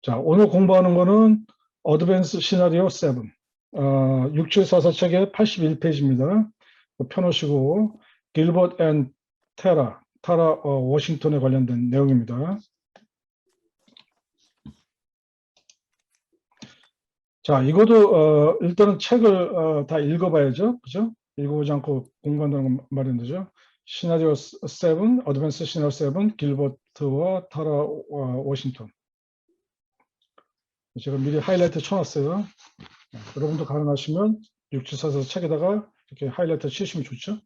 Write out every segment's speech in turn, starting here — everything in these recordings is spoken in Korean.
자, 오늘 공부하는 거는 어드밴스 시나리오 7. 6744 책의 81페이지입니다. 펴놓으시고, 길버트 앤 타라 워싱턴에 관련된 내용입니다. 자, 이것도 일단은 책을 다 읽어봐야죠. 그죠? 읽어보지 않고 공부한다는 건 말이 안 되죠. 시나리오 7, 어드밴스 시나리오 7, 길버트와 타라 워싱턴. 제가 미리 하이라이트 쳐놨어요. 여러분도 가능하시면 6744 책에다가 이렇게 하이라이트 치시면 좋죠.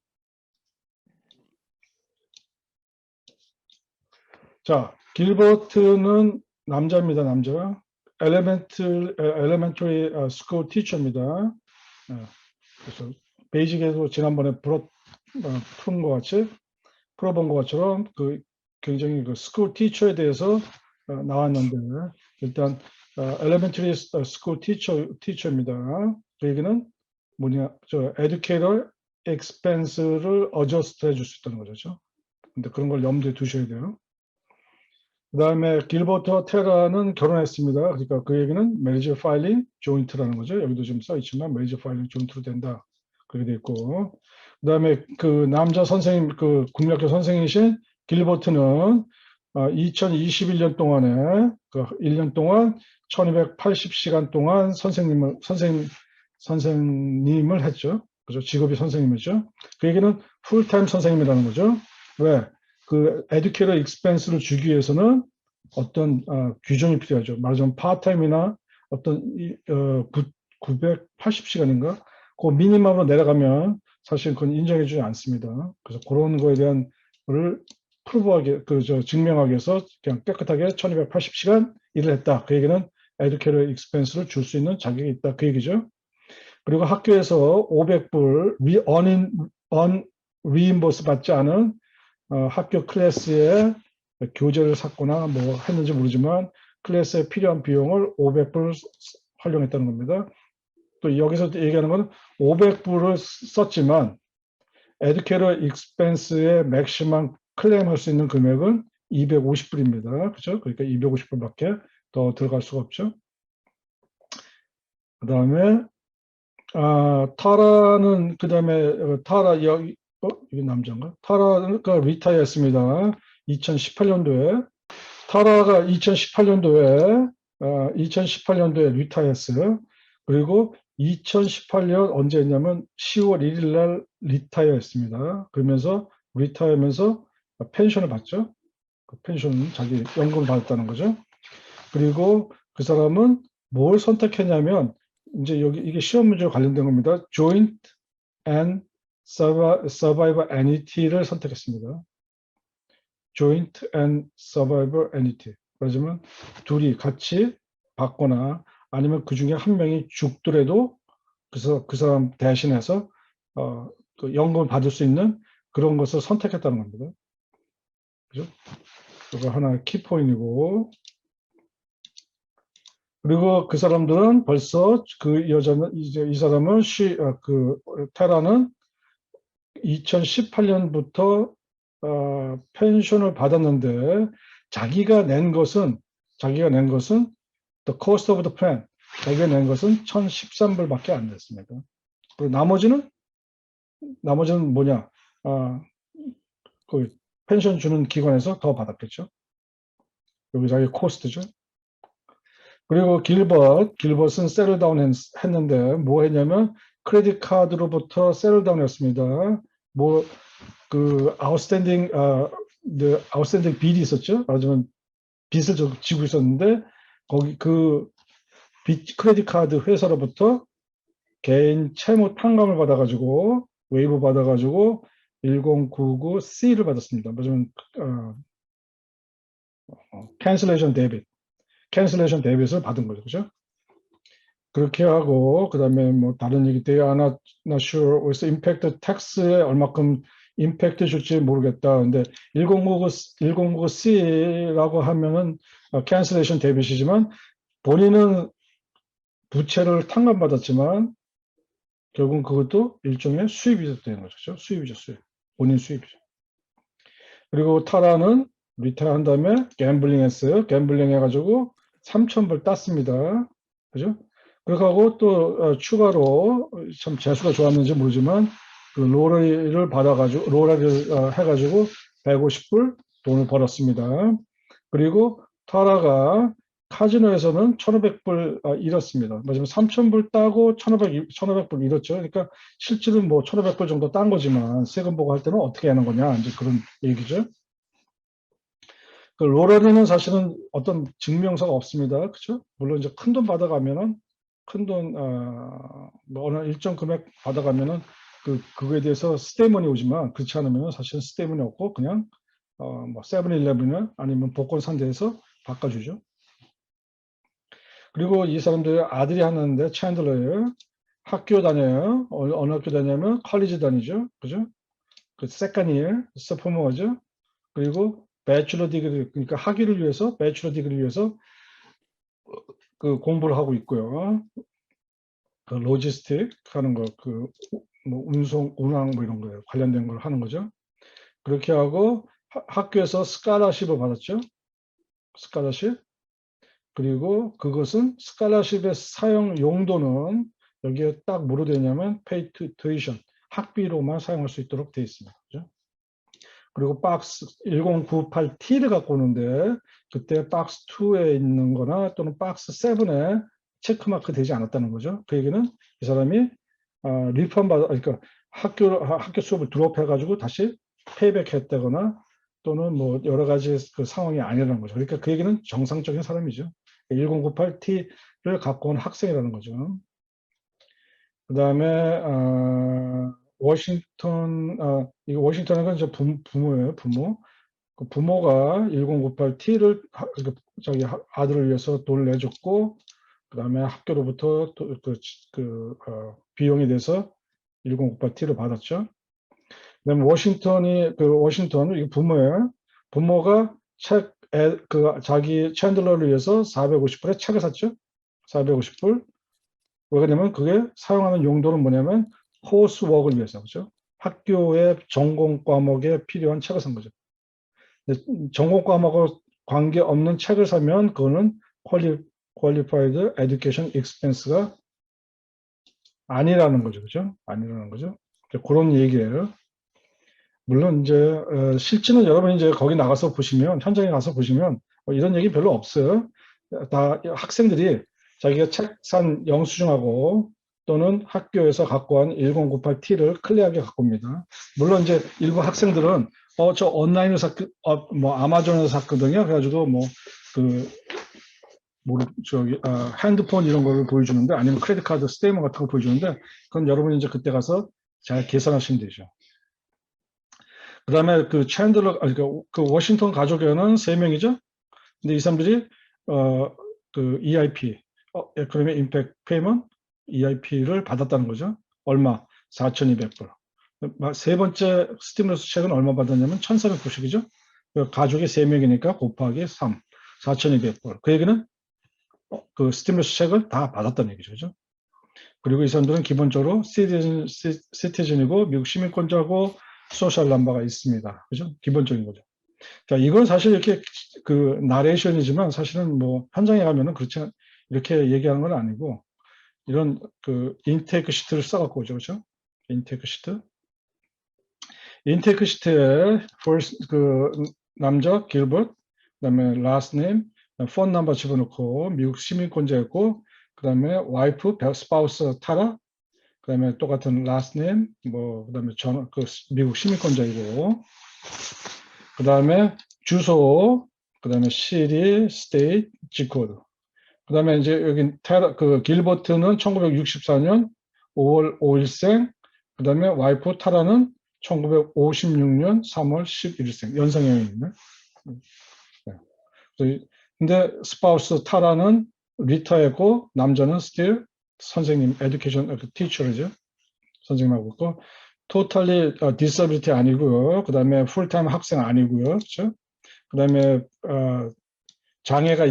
자, 길버트는 남자입니다. 남자. 엘레멘터리 스쿨 티처입니다. 그래서 베이직에서 지난번에 풀어본 것 것처럼 굉장히 스쿨 티처에 대해서 나왔는데, 일단 엘레멘터리 스쿨 티처입니다. 그 얘기는 뭐냐, 에듀케이터 expense를 어저스트 해줄 수 있다는 거죠. 근데 그런 걸 염두에 두셔야 돼요. 그 다음에 길버트와 테라는 결혼했습니다. 그러니까 그 얘기는 매리지 파일링 조인트라는 거죠. 여기도 좀 써있지만 매리지 파일링 조인트로 된다. 그렇게 돼 있고. 그 다음에 그 남자 선생님, 그 국민학교 선생님이신 길버트는 2021년 동안에 그 1년 동안 1280시간 동안 선생님을 했죠. 그죠? 직업이 선생님이죠. 그 얘기는 풀타임 선생님이라는 거죠. 왜? 그 에듀케이터 익스펜스를 주기 위해서는 어떤 규정이 필요하죠. 말하자면 파트타임이나 어떤 980시간인가? 그 미니멈으로 내려가면 사실 그건 인정해주지 않습니다. 그래서 그런 거에 대한 거를 프루브하게, 증명하기 위해서 그냥 깨끗하게 1280시간 일을 했다. 그 얘기는 에듀케이터 익스펜스를 줄 수 있는 자격이 있다. 그 얘기죠. 그리고 학교에서 500불 리임버스 받지 않은 학교 클래스에 교재를 샀거나 뭐 했는지 모르지만 클래스에 필요한 비용을 500불 활용했다는 겁니다. 또 여기서 얘기하는 건 500불을 썼지만 에듀케이터 익스펜스의 맥시멈 클레임할 수 있는 금액은 250불입니다. 그죠? 그러니까 250불밖에 더 들어갈 수가 없죠. 그 다음에 타라는 타라 여기 이게 남자인가? 타라가 리타이어 했습니다. 2018년도에 타라가 2018년도에 리타이어 했어요. 그리고 2018년 언제 했냐면 10월 1일 날 리타이어 했습니다. 그러면서 리타이어면서 펜션을 받죠. 그 펜션은 자기 연금을 받았다는 거죠. 그리고 그 사람은 뭘 선택했냐면 이제 여기 이게 시험 문제와 관련된 겁니다. Joint and Survivor Annuity를 선택했습니다. Joint and Survivor Annuity. 그러면 둘이 같이 받거나 아니면 그 중에 한 명이 죽더라도 그래서 그 사람 대신해서 그 연금을 받을 수 있는 그런 것을 선택했다는 겁니다. 그죠? 이거 하나 키포인트이고. 그리고 그 사람들은 벌써 그 여자는 이제 이 사람은 테라는 2018년부터 펜션을 받았는데 자기가 낸 것은 the cost of the plan 자기가 낸 것은 1013불밖에 안 됐습니다. 그리고 나머지는 뭐냐? 그 펜션 주는 기관에서 더 받았겠죠. 여기 자기 코스트죠. 그리고 길벗은 셀다운 했는데 뭐 했냐면 크레딧 카드로부터 셀다운 했습니다. 뭐 그 아웃스탠딩 빚이 있었죠. 말하자면 빚을 지고 있었는데 거기 그 크레딧 카드 회사로부터 개인 채무 탕감을 받아가지고 웨이브 받아가지고 1099C를 받았습니다. 말하자면 cancellation debit을 받은 거죠. 그죠? 그렇게 하고, 그 다음에 뭐 다른 얘기 때, not sure, 그래서 임팩트 텍스에 얼마큼 임팩트 줄지 모르겠다. 근데 1099C라고 하면은 cancellation debit이지만 본인은 부채를 탕감받았지만 결국은 그것도 일종의 수입이 되는 거죠. 수입이죠, 수입. 본인 수입이죠. 그리고 타라는 리타이어 한 다음에 갬블링 했어요. 갬블링 해가지고 3,000불 땄습니다. 그죠? 그렇게 하고 또 추가로 참 재수가 좋았는지 모르지만 그 로라리를 받아가지고 로라리를 해가지고 150불 돈을 벌었습니다. 그리고 타라가 카지노에서는 1,500불 잃었습니다. 마지막 3,000불 따고 1,500불 잃었죠. 그러니까 실질은 뭐 1,500불 정도 딴 거지만 세금 보고 할 때는 어떻게 하는 거냐 이제 그런 얘기죠. 그 로라리는 사실은 어떤 증명서가 없습니다. 그렇죠? 물론 이제 큰 돈 받아가면은 큰 돈, 뭐 어느 일정 금액 받아가면은 그거에 대해서 스테이먼이 오지만 그렇지 않으면 사실은 스테이먼이 없고 그냥 뭐 세븐일레븐이나 아니면 복권 상대에서 바꿔주죠. 그리고 이 사람들 아들이 하는데 챈들러예요. 학교 다녀요. 어느 학교 다냐면 컬리지 다니죠. 그죠? 그 세컨 이어 소포머죠. 그리고 배추러 디그리 그러니까 학위를 위해서 배추러 디그리를 위해서 그 공부를 하고 있고요. 그 로지스틱 하는 거, 그 뭐 운송, 운항 뭐 이런 거에 관련된 걸 하는 거죠. 그렇게 하고 학교에서 스칼라십을 받았죠. 스칼라십. 그리고 그것은 스칼라십의 사용 용도는 여기에 딱 뭐로 되냐면 pay tuition, 학비로만 사용할 수 있도록 되어 있습니다. 그죠? 그리고 박스 1098T를 갖고 오는데 그때 박스 2에 있는 거나 또는 박스 7에 체크마크 되지 않았다는 거죠. 그 얘기는 이 사람이 리펀 받아, 그러니까 학교 수업을 드롭해가지고 다시 페이백 했다거나 또는 뭐 여러 가지 그 상황이 아니라는 거죠. 그러니까 그 얘기는 정상적인 사람이죠. 1098T를 갖고 온 학생이라는 거죠. 그 다음에 워싱턴, 이거 워싱턴은 건 이제 부모예요, 부모. 그 부모가 1098T를 자기 아들을 위해서 돈을 내줬고, 그 다음에 학교로부터 비용에 대해서 1098T를 받았죠. 그다음에 워싱턴 이거 부모예요. 부모가 자기 챈들러를 위해서 450불에 책을 샀죠. 450불. 왜 그러냐면 그게 사용하는 용도는 뭐냐면 코스웍을 위해서 그죠. 학교의 전공 과목에 필요한 책을 산 거죠. 전공 과목과 관계없는 책을 사면 그거는 qualified education expense가 아니라는 거죠. 그죠? 아니라는 거죠. 그런 얘기예요. 물론 이제 실제는 여러분이 이제 거기 나가서 보시면 현장에 가서 보시면 이런 얘기 별로 없어요. 다 학생들이 자기가 책 산 영수증하고 또는 학교에서 갖고 온 1098T를 클리어하게 갖고 옵니다. 물론 이제 일부 학생들은 저 온라인에서 뭐 아마존에서 샀거든요. 그래가지고 핸드폰 이런 걸 보여주는데 아니면 크레딧 카드 스테이먼 같은 거 보여주는데 그건 여러분이 이제 그때 가서 잘 계산하시면 되죠. 그 다음에 그 챈들러, 그 워싱턴 가족에는 3명이죠. 근데 이 사람들이, 그 EIP, 에코노미 임팩트 페이먼트, EIP를 받았다는 거죠. 얼마? 4,200불. 세 번째 스티뮬러스 책은 얼마 받았냐면 1,490이죠. 가족이 3명이니까 곱하기 3, 4,200불. 그 얘기는 그 스티뮬러스 책을 다 받았다는 얘기죠. 그죠? 그리고 이 사람들은 기본적으로 시티즌이고 미국 시민권자고 소셜 넘버가 있습니다. 그죠? 기본적인 거죠. 자, 이건 사실 이렇게 그 나레이션이지만 사실은 뭐 현장에 가면은 그렇지 이렇게 얘기하는 건 아니고 이런 그 인테이크 시트를 써갖고 오죠. 그죠? 인테이크 시트. 인테이크 시트에 first 그 남자 길버트, 그다음에 last name, 폰 넘버 집어넣고 미국 시민권자였고 그다음에 와이프, 스파우스 타라, 그다음에 똑같은 last name, 뭐 그다음에 미국 시민권자이고 그다음에 주소, 그다음에 city, state, zip-code. 그다음에 이제 여기 그 길버트는 1964년 5월 5일생, 그다음에 와이프 타라는 1956년 3월 11일생, 연상형이 있네. 근데 스파우스 타라는 리타였고 남자는 still 선생님, 에듀케이션 티처죠. 선생님하고 있고 토탈리 디서빌티 아니고요. 그다음에 풀타임 학생 아니고요. 그렇죠? 그다음에 장애가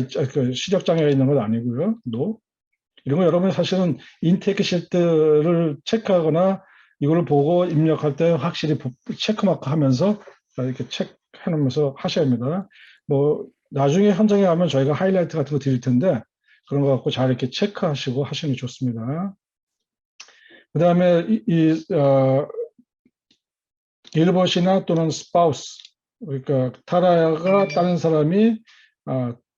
시력 장애가 있는 건 아니고요. 이런 거 여러분 사실은 인테이크 시트를 체크하거나 이걸 보고 입력할 때 확실히 체크마크 하면서 이렇게 체크해 놓으면서 하셔야 합니다. 뭐 나중에 현장에 가면 저희가 하이라이트 같은 거 드릴 텐데 그런 거 갖고 잘 이렇게 체크하시고 하시는 게 좋습니다. 그 다음에 일봇이나 또는 스파우스, 그러니까 타라가 다른 사람이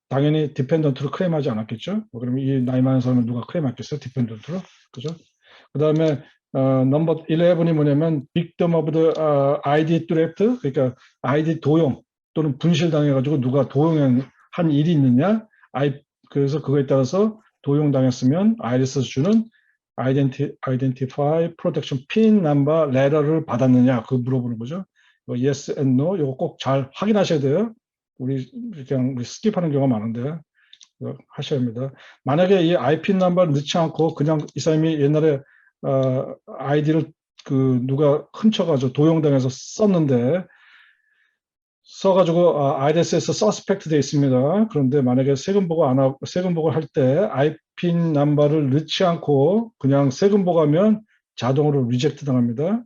당연히 디펜던트로 클레임하지 않았겠죠. 그러면 이 나이 많은 사람은 누가 클레임하겠어요? 디펜던트로, 그죠? 그 다음에 넘버 11이 뭐냐면 victim of the ID theft, 그러니까 ID 도용 또는 분실당해가지고 누가 도용한 일이 있느냐, 그래서 그거에 따라서 도용당했으면 IRS에서 주는 Identify Protection PIN Number Letter를 받았느냐, 그거 물어보는 거죠. Yes and No, 이거 꼭 잘 확인하셔야 돼요. 우리 그냥 스킵하는 경우가 많은데 하셔야 합니다. 만약에 이 IP 넘버를 넣지 않고 그냥 이 사람이 옛날에 아이디를 누가 훔쳐가지고 도용당해서 썼는데 써가지고 IRS에서 서스펙트 돼 있습니다. 그런데 만약에 세금 보고 안 하고 세금 보고를 할 때 IP 넘버를 넣지 않고 그냥 세금 보고하면 자동으로 리젝트 당합니다.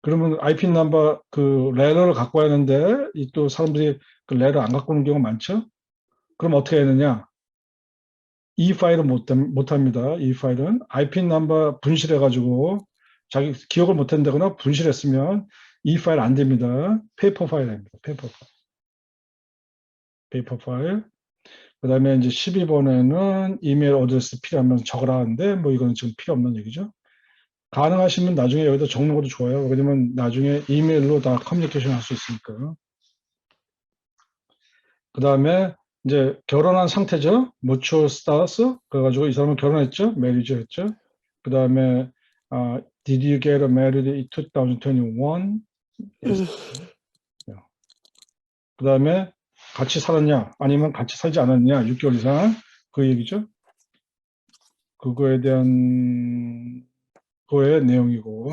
그러면 IP 넘버 레러를 갖고 와야 하는데 또 사람들이 그 레러 안 갖고 오는 경우가 많죠. 그럼 어떻게 해야 되느냐? 이 파일은 못 합니다. 이 파일은 IP 넘버 분실해가지고 자기 기억을 못 한다거나 분실했으면 이 파일 안 됩니다. 페이퍼 파일입니다. 페이퍼 파일. 그 다음에 이제 12번에는 이메일 어드레스 필요하면 적으라 하는데 뭐 이거는 지금 필요 없는 얘기죠. 가능하시면 나중에 여기다 적는 것도 좋아요. 왜냐면 나중에 이메일로 다 커뮤니케이션 할 수 있으니까. 그 다음에 이제 결혼한 상태죠. mutual status. 그래가지고 이 사람은 결혼했죠. marriage 했죠. 그 다음에 did you get married in 2021? 그 다음에 같이 살았냐 아니면 같이 살지 않았냐 6개월 이상 그 얘기죠. 그거에 대한 거의 내용이고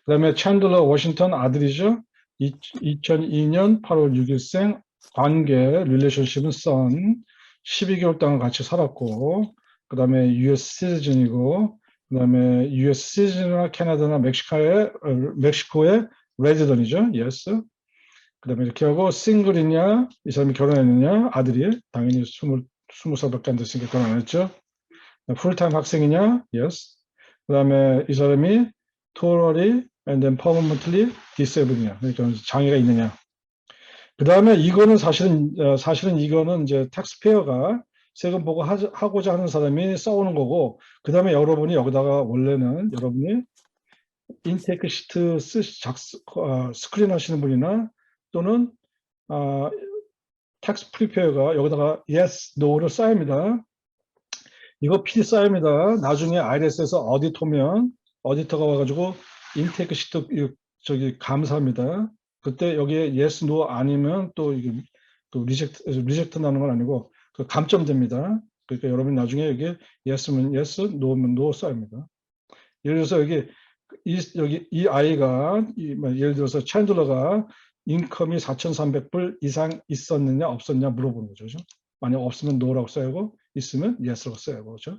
그 다음에 챈들러 워싱턴 아들이죠. 2002년 8월 6일생 관계 릴레이션십은 선 12개월 동안 같이 살았고 그 다음에 US 시티즌이고 그 다음에 US 시티즌이나 캐나다나 멕시코의 레지던이죠. yes. 그 다음에 이렇게 하고 싱글이냐 이 사람이 결혼했느냐 아들이 당연히 20살밖에 안 됐으니까 결혼 안 했죠. 풀타임 학생이냐 yes. 그 다음에 이 사람이 totally and then permanently disabled냐 그러니까 장애가 있느냐. 그 다음에 이거는 사실은 이거는 이제 텍스페어가 세금 보고 하고자 하는 사람이 써오는 거고 그 다음에 여러분이 여기다가 원래는 여러분이 인테이크 시트 스크린 하시는 분이나 또는 텍스트 프리페어가 여기다가 yes, no를 써야 합니다. 이거 필히 써야 합니다. 나중에 IRS에서 어디터가 와가지고 인테이크 시트 감사합니다. 그때 여기에 yes, no 아니면 또 이게 또 리젝트 나는 건 아니고 그 감점됩니다. 그러니까 여러분 나중에 여기 yes면 yes, no면 no 써야 합니다. 예를 들어서 여기 이 아이가 예를 들어서 챈들러가 인컴이 4,300불 이상 있었느냐 없었냐 물어보는 거죠. 그렇죠? 만약 없으면 no라고 써야 하고 있으면 yes라고 써야 하고 그렇죠?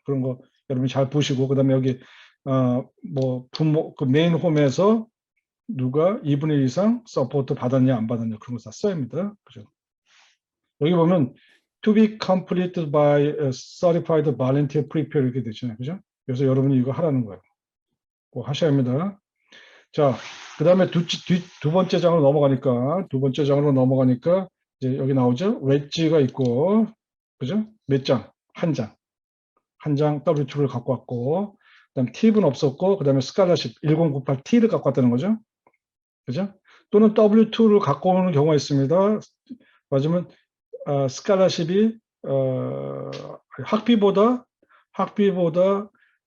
그런 거 여러분이 잘 보시고 그다음에 여기 뭐 부모 그 메인 홈에서 누가 2분의 1 이상 서포트 받았냐 안 받았냐 그런 거 다 써야 합니다. 그죠? 여기 보면 to be completed by a certified volunteer prepare 이렇게 되잖아요. 그죠? 그래서 여러분이 이거 하라는 거예요. 꼭 하셔야 합니다. 자, 그 다음에 두 번째 장으로 넘어가니까 이제 여기 나오죠. 웨지가 있고 그죠? 몇 장? 한 장 W2를 갖고 왔고 그다음 팁은 없었고 그다음에 스칼라십 1098T를 갖고 왔다는 거죠. 그죠? 또는 W2를 갖고 오는 경우가 있습니다. 맞으면 스칼라십이 학비보다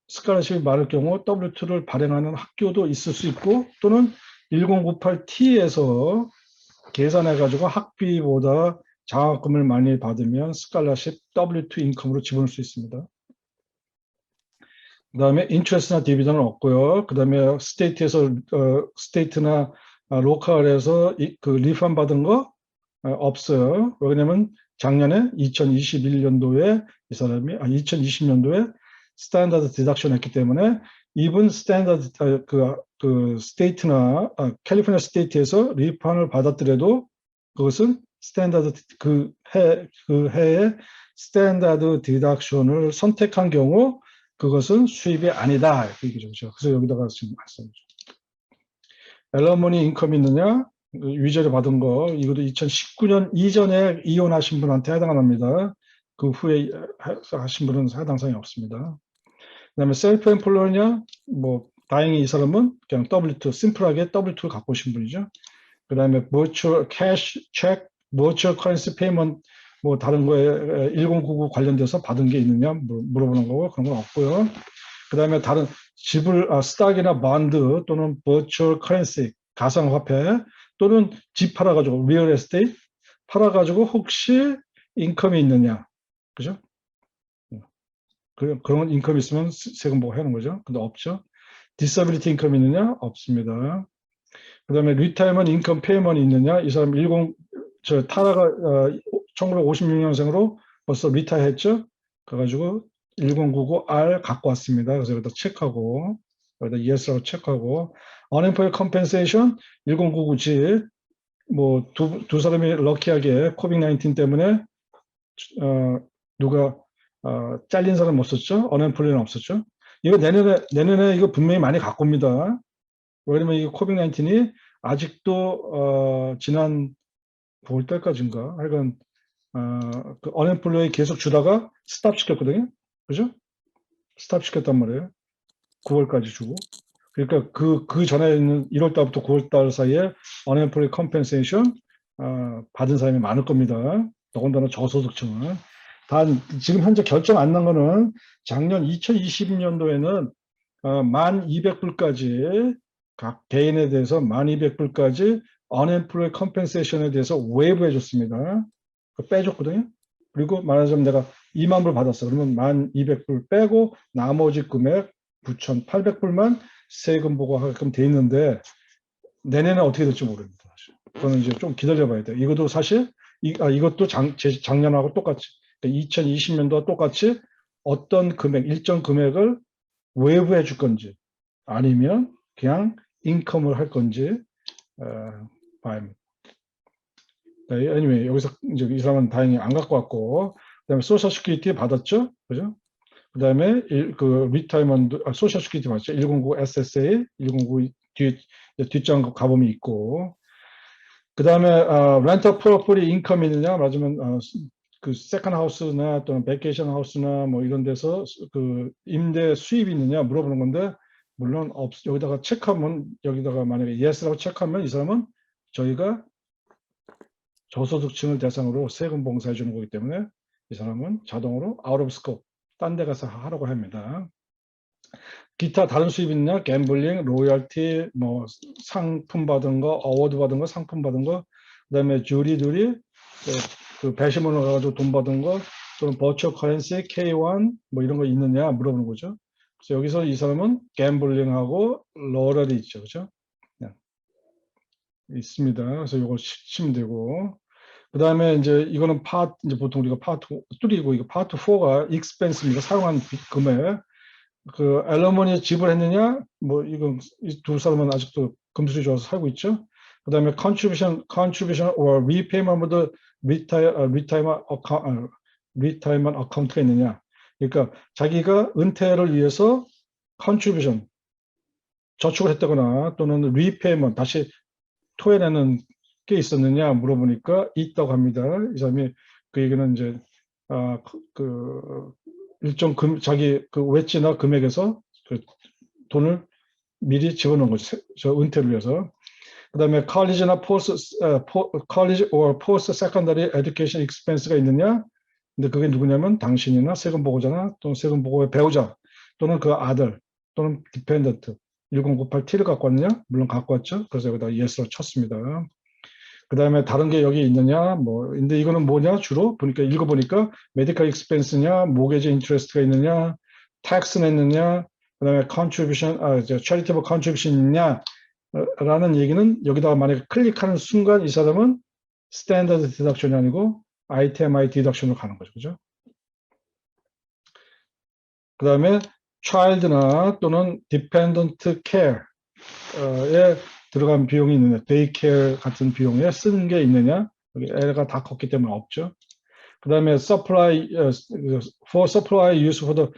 스칼라십이 많을 경우 W2를 발행하는 학교도 있을 수 있고 또는 1098T에서 계산해가지고 학비보다 장학금을 많이 받으면 스칼라십 W2 인컴으로 집어넣을 수 있습니다. 그 다음에 인트레스나 디비전은 없고요. 그 다음에 스테이트나 로컬에서 그 리펀 받은 거 없어요. 왜냐면 작년에 2021년도에 이 사람이 2020년도에 스탠다드 디덕션 했기 때문에 이분 스탠다드 그 스테이트나 캘리포니아 스테이트에서 리펀을 받았더라도 그것은 스탠다드 그 해의 스탠다드 디덕션을 선택한 경우 그것은 수입이 아니다. 얘기죠. 그래서 여기다가 지금 말씀드리죠. 엘러머니 인컴이 있느냐? 위자료 받은 거, 이것도 2019년 이전에 이혼하신 분한테 해당합니다. 그 후에 하신 분은 해당 사항이 없습니다. 그 다음에 셀프 엠플로이냐? 뭐, 다행히 이 사람은 그냥 W2, 심플하게 W2를 갖고 오신 분이죠. 그 다음에 virtual cash check, virtual currency payment, 뭐 다른 거에 1099 관련돼서 받은 게 있느냐 물어보는 거고 그런 건 없고요. 그 다음에 다른 지불, 스탁이나 bon드 또는 virtual currency, 가상화폐 또는 집 팔아가지고 real estate 팔아가지고 혹시 인컴이 있느냐, 그죠? 그런 인컴이 있으면 세금 보고 하는 거죠. 근데 없죠. disability 인컴이 있느냐? 없습니다. 그 다음에 retirement income payment이 있느냐? 이 사람 타라가 1956년생으로 벌써 리타이 했죠? 그래가지고 1099R 갖고 왔습니다. 그래서 여기다 체크하고, 여기다 yes라고 체크하고, unemployment compensation 1099G, 뭐, 두 사람이 럭키하게 코빅-19 때문에, 누가, 잘린 사람 없었죠? unemployment 없었죠? 이거 내년에 이거 분명히 많이 갖고 옵니다. 왜냐면 이 코빅-19이 아직도, 지난 9월 달까지인가? 하여간, 그 언엠플로이 계속 주다가 스탑 시켰거든요. 그죠? 스탑 시켰단 말이에요. 9월까지 주고. 그러니까 그 전에 있는 1월 달부터 9월 달 사이에 언엠플로이 컴펜세이션 받은 사람이 많을 겁니다. 더군다나 저소득층은. 단 지금 현재 결정 안 난 거는 작년 2020년도에는 1,200불까지 각 개인에 대해서 1,200불까지 언엠플로이 컴펜세이션에 대해서 웨이브해 줬습니다. 빼줬거든요. 그리고 말하자면 내가 2만 불 받았어. 그러면 1,200불 빼고 나머지 금액 9,800불만 세금 보고하게끔 돼 있는데 내년에 어떻게 될지 모릅니다. 그거는 이제 좀 기다려봐야 돼요. 이것도 사실 이것도 작년하고 똑같이 2020년도와 똑같이 어떤 금액, 일정 금액을 웨이브해 줄 건지 아니면 그냥 인컴을 할 건지 봐야합니다. anyway, 여기서 이제 이 사람은 다행히 안 갖고 왔고, 그다음에 소셜 시큐리티 받았죠, 그죠? 그다음에 그 리타이먼트 소셜 시큐리티 받았죠. 109 SSA, 109 뒷장 가범이 있고, 그다음에 렌터 프로퍼티 인컴이 있느냐, 맞으면 그 세컨 하우스나 또는 베케이션 하우스나 뭐 이런 데서 그 임대 수입이 있느냐 물어보는 건데, 물론 여기다가 체크하면 여기다가 만약에 yes라고 체크하면 이 사람은 저희가 저소득층을 대상으로 세금 봉사해 주는 거기 때문에 이 사람은 자동으로 out of scope, 딴 데 가서 하라고 합니다. 기타 다른 수입 있냐? 갬블링, 로열티, 뭐 상품 받은 거, 어워드 받은 거, 상품 받은 거, 그다음에 주리들이 그 배심원을 가지고 돈 받은 거, 또는 버추어 커런시, K1 뭐 이런 거 있느냐 물어보는 거죠. 그래서 여기서 이 사람은 갬블링하고 로열이 있죠, 그렇죠? 있습니다. 그래서 이거 치면 되고. 그 다음에 이제 이거는 이제 보통 우리가 파트 3이고 이거 파트 4가 expense입니다. 사용한 금액. 그 엘러머니 지불했느냐? 뭐 이건 이 두 사람은 아직도 금술이 좋아서 살고 있죠. 그 다음에 contribution or repayment of the retirement account가 있느냐? 그러니까 자기가 은퇴를 위해서 contribution 저축을 했다거나 또는 repayment 다시 토해내는 게 있었느냐 물어보니까 있다고 합니다. 이 사람이 그 얘기는 이제 그 일정 자기 그 웨지나 금액에서 그 돈을 미리 집어넣은 거죠. 저 은퇴를 위해서. 그다음에 컬리지나 college or post secondary education expense가 있느냐? 근데 그게 누구냐면 당신이나 세금 보고자나 또는 세금 보고의 배우자 또는 그 아들 또는 dependent 1098T를 갖고 왔느냐? 물론 갖고 왔죠. 그래서 여기다 yes로 쳤습니다. 그 다음에 다른 게 여기 있느냐? 뭐, 근데 이거는 뭐냐? 주로 보니까 읽어보니까 메디컬 익스펜스냐, 모게지 인트레스트가 있느냐, 텍스 냈느냐, 그 다음에 contribution, charitable contribution 있냐? 라는 얘기는 여기다가 만약에 클릭하는 순간 이 사람은 스탠다드 디덕션이 아니고 ITMI 디덕션으로 가는 거죠. 그죠? 그 다음에 child나 또는 dependent care에 들어간 비용이 있느냐, 데이케어 같은 비용에 쓰는 게 있느냐, 여기 L가 다 컸기 때문에 없죠. 그 다음에 supply, for supply use for the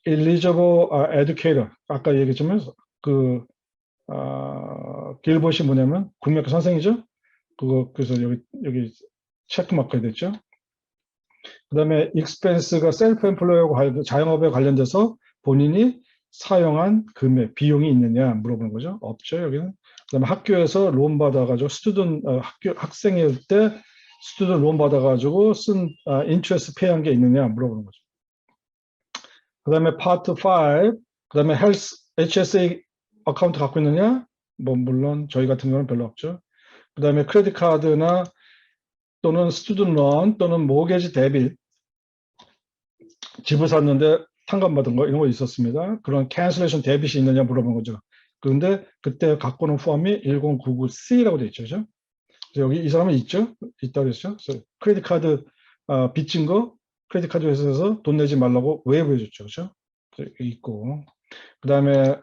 eligible educator. 아까 얘기했지만 길봇이 뭐냐면 국민학교 선생이죠. 그래서 여기 체크마크가 됐죠. 그 다음에 expense가 self-employ하고 자영업에 관련돼서 본인이 사용한 금액, 비용이 있느냐 물어보는 거죠. 없죠, 여기는. 그 다음에 학교에서 론 받아가지고 학생일 때 스튜던트 론 받아가지고 쓴 인트레스트 페이한 게 있느냐 물어보는 거죠. 그 다음에 파트 5, 그 다음에 HSA 어카운트 갖고 있느냐? 뭐 물론 저희 같은 경우는 별로 없죠. 그 다음에 크레딧 카드나 또는 스튜던트 론 또는 모게지 데빗, 집을 샀는데 탕감받은 거 이런 거 있었습니다. 그런 캔슬레이션 데빗이 있느냐 물어본 거죠. 그런데 그때 갖고 오는 폼이 1099C라고 돼 있죠. 그죠? 여기 이 사람은 있죠? 있다고 했죠? 크레딧 카드 빚진 거 크레딧 카드 회사에서 돈 내지 말라고 웨이브 해줬죠. 그죠? 있고. 그 다음에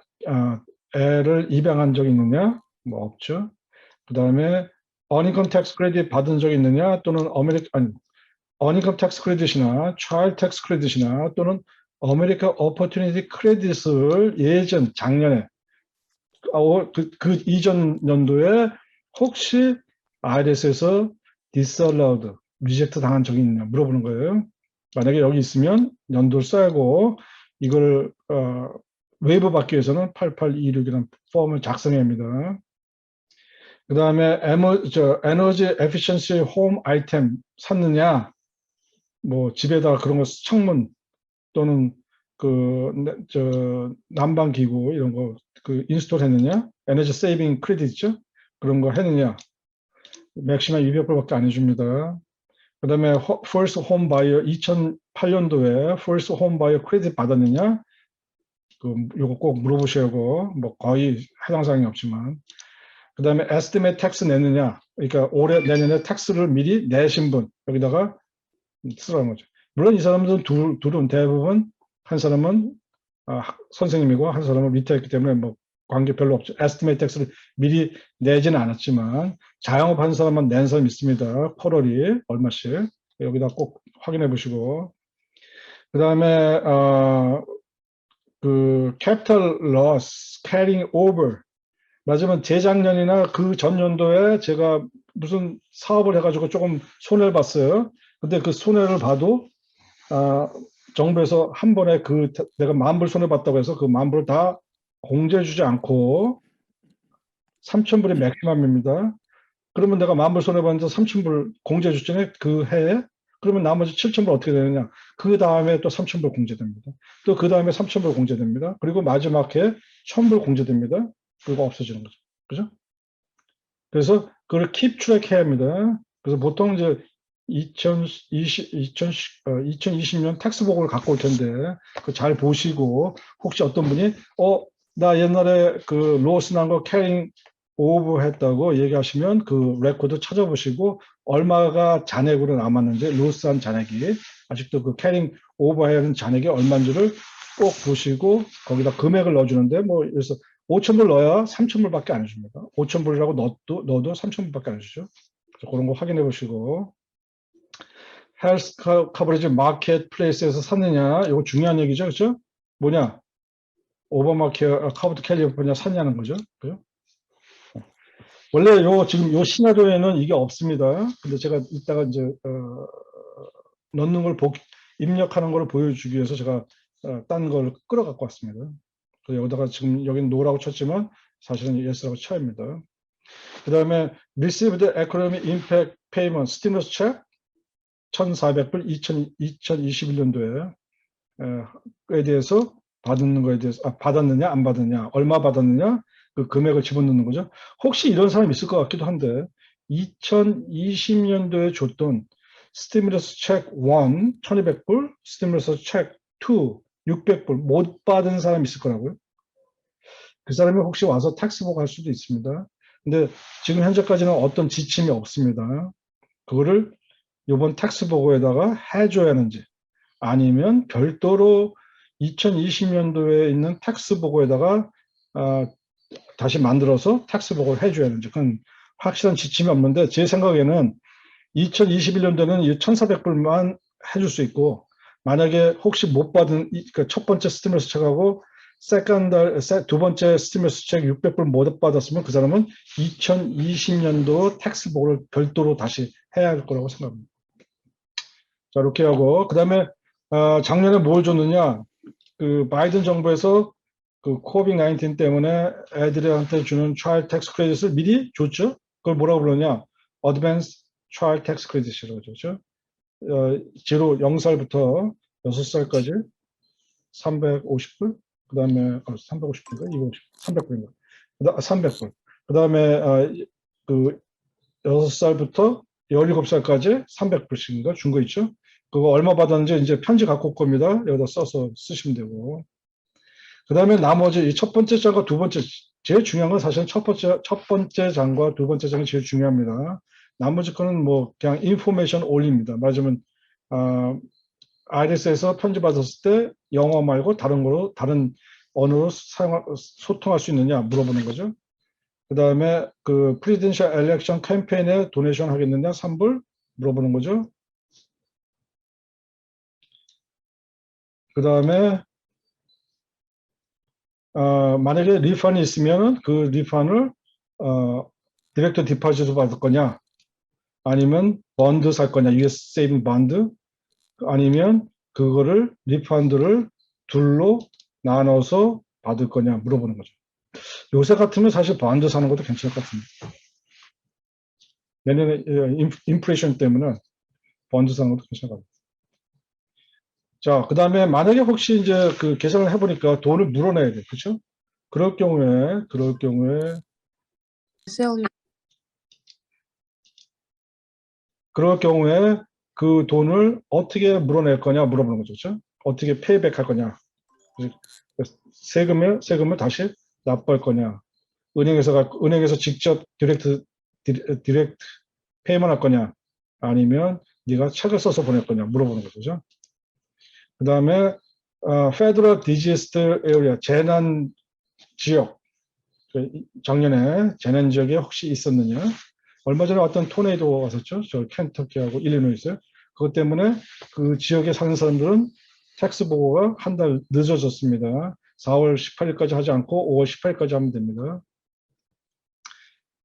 애를 입양한 적 있느냐? 뭐 없죠. 그 다음에 어닝컴 텍스 크레딧 받은 적 있느냐? 또는 어닝컴 텍스 크레딧이나 차일드 텍스 크레딧이나 또는 아메리카 오퍼튜니티 크레딧을 예전 작년에 그 이전 연도에 혹시 IRS에서 disallowed, 리젝트 당한 적이 있느냐 물어보는 거예요. 만약에 여기 있으면 연도를 써야고 이걸 웨이브 받기 위해서는 8826이라는 폼을 작성해야 합니다. 그 다음에 에너지 에피션시 홈 아이템 샀느냐, 뭐 집에다가 그런 거 창문 또는 난방 기구 이런 거 인스톨 했느냐, 에너지 세이빙 크레딧 있죠? 그런 거 했느냐, 맥시멈 200불밖에 안 해줍니다. 그 다음에 first home buyer 2008년도에 first home buyer 크레딧 받았느냐, 요거 꼭 물어보시고 뭐 거의 해당 사항이 없지만. 그 다음에 estimate tax 내느냐, 그러니까 올해 내년에 텍스를 미리 내신 분 여기다가 쓰라는 거죠. 물론 이 사람들은 둘은 대부분 한 사람은 선생님이고 한 사람은 리타했기 때문에 뭐 관계 별로 없죠. estimate tax를 미리 내지는 않았지만 자영업 한 사람만 낸 사람이 있습니다. 쿼럴이 얼마씩 여기다 꼭 확인해 보시고. 그 다음에 capital loss carrying over, 맞으면 재작년이나 그 전년도에 제가 무슨 사업을 해가지고 조금 손해를 봤어요. 근데 그 손해를 봐도 정부에서 한 번에 내가 10,000불 손해봤다고 해서 그 10,000불을 다 공제해주지 않고 3,000불이 맥시멈입니다. 그러면 내가 10,000불 손해봤는데 3,000불 공제해줬잖아요. 그 해에. 그러면 나머지 7,000불 어떻게 되느냐. 그 다음에 또 3,000불 공제됩니다. 또 그 다음에 3,000불 공제됩니다. 그리고 마지막 해에 1,000불 공제됩니다. 그리고 없어지는 거죠. 그죠? 그래서 그걸 keep track 해야 합니다. 그래서 보통 이제 2020년 텍스 보고를 갖고 올 텐데, 잘 보시고, 혹시 어떤 분이, 나 옛날에 로스 난 거 캐링 오버 했다고 얘기하시면 그 레코드 찾아보시고, 얼마가 잔액으로 남았는지, 로스한 잔액이, 아직도 그 캐링 오버하는 잔액이 얼마인지를 꼭 보시고, 거기다 금액을 넣어주는데, 뭐, 그래서 5,000불 넣어야 3,000불밖에 안 해줍니다. 5,000불이라고 넣어도 3,000불밖에 안 해주죠. 그런 거 확인해 보시고. 헬스 커버리지 마켓플레이스에서 샀느냐, 이거 중요한 얘기죠. 그렇죠? 뭐냐, 오바마케어 카버드 캘리포니아 샀냐는 거죠. 그죠? 원래 지금 요 시나리오에는 이게 없습니다. 근데 제가 이따가 이제 넣는 걸 입력하는 걸 보여주기 위해서 제가 딴 걸 끌어갖고 왔습니다. 여기다가 지금 여기는 노라고 쳤지만 사실은 yes라고 쳐야 합니다. 그 다음에 received economic impact payment stimulus check 1,400불 2021년도에 에 대해서 받는 거에 대해서 받았느냐 안 받았느냐, 얼마 받았느냐, 그 금액을 집어넣는 거죠. 혹시 이런 사람이 있을 것 같기도 한데 2020년도에 줬던 스티뮬러스 책 1 1,200불, 스티뮬러스 책 2 600불 못 받은 사람이 있을 거라고요. 그 사람이 혹시 와서 텍스 보고 할 수도 있습니다. 근데 지금 현재까지는 어떤 지침이 없습니다. 그거를 이번 텍스 보고에다가 해줘야 하는지, 아니면 별도로 2020년도에 있는 텍스 보고에다가 다시 만들어서 텍스 보고를 해줘야 하는지, 그건 확실한 지침이 없는데 제 생각에는 2021년도는 이 1,400불만 해줄 수 있고, 만약에 혹시 못 받은 첫 번째 스티뮬러스 책하고 두 번째 스티뮬러스 책 600불 못 받았으면 그 사람은 2020년도 텍스복을 별도로 다시 해야 할 거라고 생각합니다. 자, 이렇게 하고, 그 다음에 작년에 뭘 줬느냐? 그 바이든 정부에서 그 코비드-19 때문에 애들한테 주는 child tax credit을 미리 줬죠. 그걸 뭐라고 불렀냐? Advanced child tax credit이라고 그러죠. 제로 0살부터 6살까지 350불, 그 다음에 350불인가? 250, 300불인가? 300불. 그 다음에 그 6살부터 17살까지 300불씩인가 준 거 있죠? 그거 얼마 받았는지 이제 편지 갖고 올 겁니다. 여기다 써서 쓰시면 되고. 그 다음에 나머지 이 첫 번째 장과 두 번째, 제일 중요한 건 사실은 첫 번째 장과 두 번째 장이 제일 중요합니다. 나머지 거는 뭐 그냥 인포메이션 올립니다. 말하자면, IRS에서 편지 받았을 때 영어 말고 다른 언어로 소통할 수 있느냐 물어보는 거죠. 그 다음에 그 프리젠셜 엘렉션 캠페인에 도네이션 하겠느냐 3불 물어보는 거죠. 그 다음에 만약에 리펀이 있으면 그 리펀을 디렉트 디파짓으로 받을 거냐 아니면 번드 살 거냐 US 세이빙 번드 아니면 그거를 리펀드를 둘로 나눠서 받을 거냐 물어보는 거죠. 요새 같으면 사실 번드 사는 것도 괜찮을 것 같습니다. 내년에 인플레이션 때문에 번드 사는 것도 괜찮을 것 같아요. 자, 그 다음에 만약에 혹시 이제 그 계산을 해보니까 돈을 물어내야 돼. 그렇죠? 그럴 경우에 그 돈을 어떻게 물어낼 거냐 물어보는 거죠. 그렇죠? 어떻게 페이백 할 거냐. 세금을 다시 납부할 거냐. 은행에서 직접 디렉트 페이먼 할 거냐. 아니면 네가 책을 써서 보낼 거냐 물어보는 거죠. 그 다음에 Federal Disaster Area 재난 지역 작년에 재난 지역에 혹시 있었느냐? 얼마 전에 어떤 토네이도가 왔었죠. 저 켄터키하고 일리노이스. 그것 때문에 그 지역에 사는 사람들은 텍스 보고가 한 달 늦어졌습니다. 4월 18일까지 하지 않고 5월 18일까지 하면 됩니다.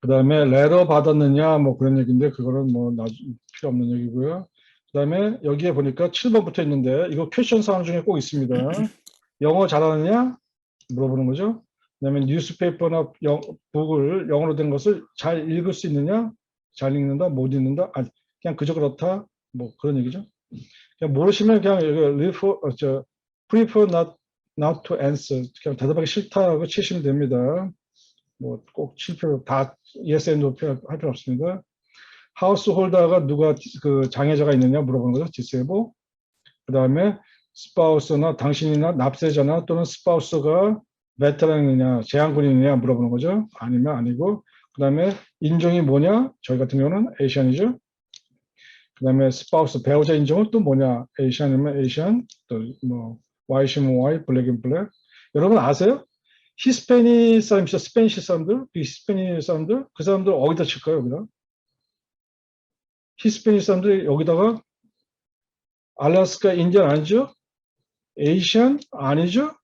그 다음에 레터 받았느냐 뭐 그런 얘기인데 그거는 뭐 필요 없는 얘기고요. 그 다음에 여기에 보니까 7번부터 있는데 이거 퀘션 사항 중에 꼭 있습니다. 영어 잘하느냐 물어보는 거죠. 그 다음에 뉴스페이퍼나 북을 영어로 된 것을 잘 읽을 수 있느냐 잘 읽는다 못 읽는다 그냥 그저 그렇다 뭐 그런 얘기죠. 그냥 모르시면 그냥 prefer not to answer 그냥 대답하기 싫다고 치시면 됩니다. 뭐 꼭 칠 필요 다 yes and no 할 필요 없습니다. 하우스홀더가 누가 그 장애자가 있느냐 물어보는 거죠. 디세이블. 그 다음에 스파우스나 당신이나 납세자나 또는 스파우스가 베테랑이냐 재향군이냐 물어보는 거죠. 아니면 아니고. 그 다음에 인종이 뭐냐 저희 같은 경우는 에이시안이죠. 그 다음에 스파우스 배우자 인종은 또 뭐냐 에이시안이면 에이시안 또 뭐 와이시면 와이 블랙이면 블랙. 여러분 아세요? 히스패닉 사람 있어 스페니시 사람들 히스패닉 사람들 그 사람들 어디다 칠까요 여기다? 히스패닉 사람들 여기다가 알래스카 인디언 아니죠? 에이시안 아니죠?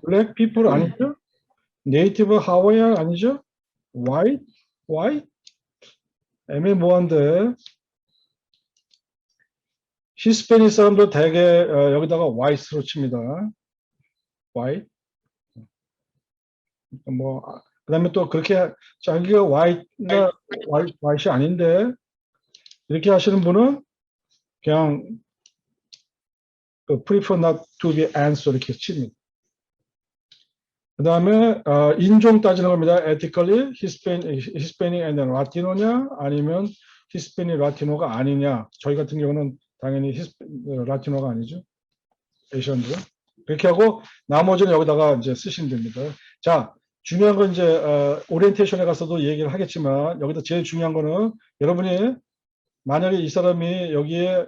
블랙 피플 아니죠? 네이티브 하와이안 아니죠? 와이? 애매모호한데 히스패닉 사람들 대개 여기다가 와이스로 칩니다. 와이. 뭐 그다음에 또 그렇게 자기가 와이시 아닌데 이렇게 하시는 분은 그냥 prefer not to be answered 이렇게 칩니다. 그 다음에 인종 따지는 겁니다. ethically Hispanic and Latino냐 아니면 Hispanic Latino가 아니냐. 저희 같은 경우는 당연히 라티노가 아니죠. 에이시안들. 그렇게 하고 나머지는 여기다가 이제 쓰시면 됩니다. 자, 중요한 건 이제 오리엔테이션에 가서도 얘기를 하겠지만 여기다 제일 중요한 거는 여러분이 만약에 이 사람이 여기에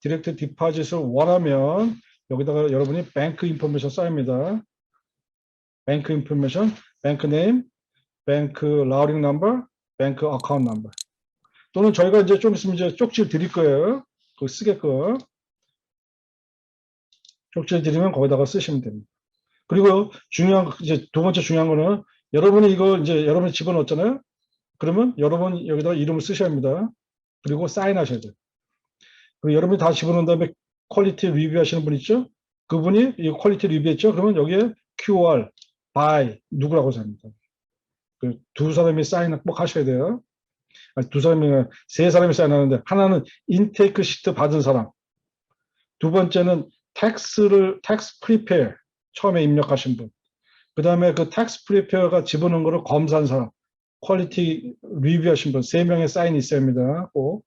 디렉트 디파짓을 원하면 여기다가 여러분이 뱅크 인포메이션 쌓입니다. 뱅크 인포메이션, 뱅크 네임, 뱅크 라우링 넘버, 뱅크 어카운트 넘버. 또는 저희가 이제 좀 있으면 이제 쪽지를 드릴 거예요. 그거 쓰게끔. 쪽지를 드리면 거기다가 쓰시면 됩니다. 그리고 중요한, 이제 두 번째 중요한 거는 여러분이 이거 이제 여러분이 집어넣었잖아요. 그러면 여러분 여기다가 이름을 쓰셔야 합니다. 그리고 사인하셔야 돼요. 그리고 여러분이 다 집어넣은 다음에 퀄리티 리뷰 하시는 분 있죠? 그분이 이 퀄리티 리뷰했죠? 그러면 여기에 QR, by 누구라고 합니다. 그 두 사람이 사인 꼭 하셔야 돼요. 아니, 두 사람이, 세 사람이 사인하는데, 하나는 인테이크 시트 받은 사람, 두 번째는 텍스 프리페어, 처음에 입력하신 분, 그 다음에 그 텍스 프리페어가 집어넣은 거를 검사한 사람, 퀄리티 리뷰하신 분, 세 명의 사인이 있어야 합니다. 꼭.